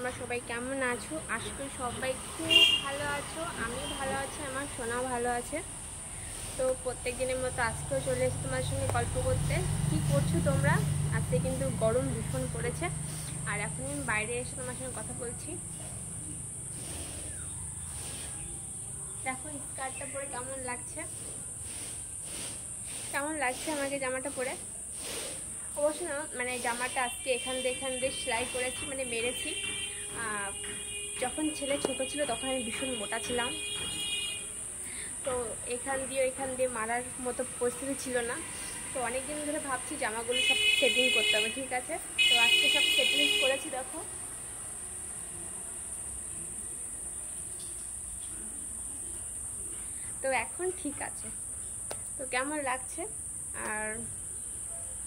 তোমরা সবাই কেমন আছো? আশা করি সবাই খুব ভালো আছো। আমি ভালো আছি, আমার সোনাও ভালো আছে। তো প্রত্যেক দিনের মতো আজকেও চলে এসেছি তোমার সঙ্গে গল্প করতে। কি করছো তোমরা? আজকে কিন্তু গরম ভীষণ পড়েছে, আর এখন আমি বাইরে এসে তোমার সঙ্গে কথা বলছি। দেখো স্কার্টটা পরে কেমন লাগছে, কেমন লাগছে আমাকে জামাটা পরে। অবশ্য না, মানে জামাটা আজকে এখান দিয়ে সেলাই করেছি, মানে মেরেছি। যখন ছেলে ছোট ছিল তখন আমি ভীষণ মোটা ছিলাম, তো এখান দিয়ে মারার মতো পরিস্থিতি ছিল না। তো অনেক দিন ধরে ভাবছি জামাগুলো সব সেটিং করতে হবে, ঠিক আছে। তো আজকে সব সেটিং করেছি, দেখো। তো এখন ঠিক আছে। তো কেমন লাগছে আর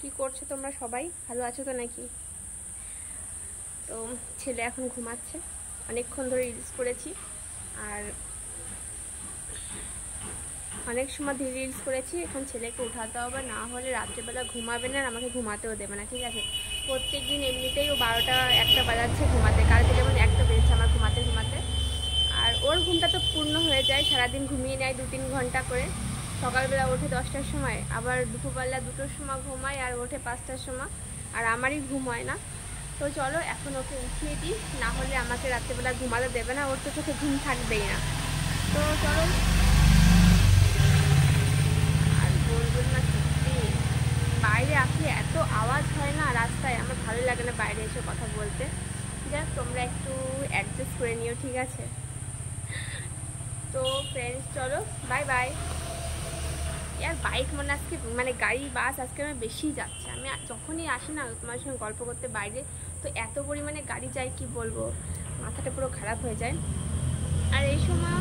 কি করছো তোমরা? সবাই ভালো আছো তো নাকি? তো ছেলে এখন ঘুমাচ্ছে, অনেকক্ষণ ধরে রিলস করেছি, আর অনেক সময় ধরে রিলস করেছি। এখন ছেলেকে উঠাতে হবে, না হলে রাত্রেবেলা ঘুমাবে না, আর আমাকে ঘুমাতেও দেবে না, ঠিক আছে। প্রত্যেক দিন এমনিতেই ও 12টা 1টা বাজাচ্ছে ঘুমাতে, কালকে যেমন 1টা বেজেছে আমার ঘুমাতে ঘুমাতে। আর ওর ঘুমটা তো পূর্ণ হয়ে যায়, সারাদিন ঘুমিয়ে নেয় 2-3 ঘন্টা করে। সকালবেলা ওঠে 10টার সময়, আবার দুপুরবেলা 2টোর সময় ঘুমায়, আর ওঠে 5টার সময়। আর আমারই ঘুম হয় না। তো চলো এখন ওকে উঠিয়ে দিই, না হলে আমাকে রাত্রেবেলা ঘুমাতে দেবে না, ওর তো চোখে ঘুম থাকবেই না। তো চলো। আর বলবো না, সত্যি বাইরে আসলে এত আওয়াজ হয় না রাস্তায়, আমার ভালো লাগে না বাইরে এসে কথা বলতে। যাক, তোমরা একটু অ্যাডজাস্ট করে নিও, ঠিক আছে। তো ফ্রেন্ডস চলো, বাই বাই। আর বাইক মানে আজকে, মানে গাড়ি বাস আজকে আমার বেশি যাচ্ছে। আমি যখনই আসি না তোমার সঙ্গে গল্প করতে বাইরে, তো এত পরিমাণে গাড়ি যায় কি বলবো, মাথাটা পুরো খারাপ হয়ে যায়। আর এই সময়,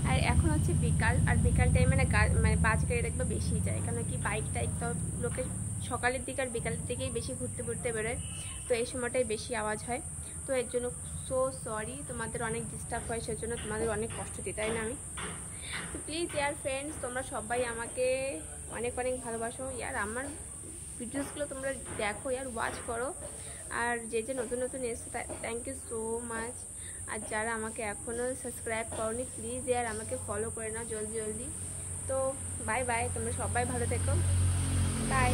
আর এখন হচ্ছে বিকাল, আর বিকাল টাইমে না মানে বাস গাড়ি দেখবে বেশি যায়, কেন কি বাইক টাইক তো লোকে সকালের দিকে আর বিকালের দিকেই বেশি ঘুরতে ঘুরতে বেরোয়, তো এই সময়টাই বেশি আওয়াজ হয়। তো এর জন্য সো সরি, তোমাদের অনেক ডিস্টার্ব হয়, সেজন্য তোমাদের অনেক কষ্ট দিই, তাই না আমি। তো প্লিজ ইয়ার ফ্রেন্ডস, তোমরা সবাই আমাকে অনেক অনেক ভালোবাসো ইয়ার, আমার ভিডিওসগুলো তোমরা দেখো ইয়ার, ওয়াচ করো। আর যে যে নতুন নতুন এসছে থ্যাংক ইউ সো মাচ। আর যারা আমাকে এখনও সাবস্ক্রাইব করনি, প্লিজ ইয়ার আমাকে ফলো করে নাও জলদি জলদি। তো বাই বাই, তোমরা সবাই ভালো থেকো, বাই।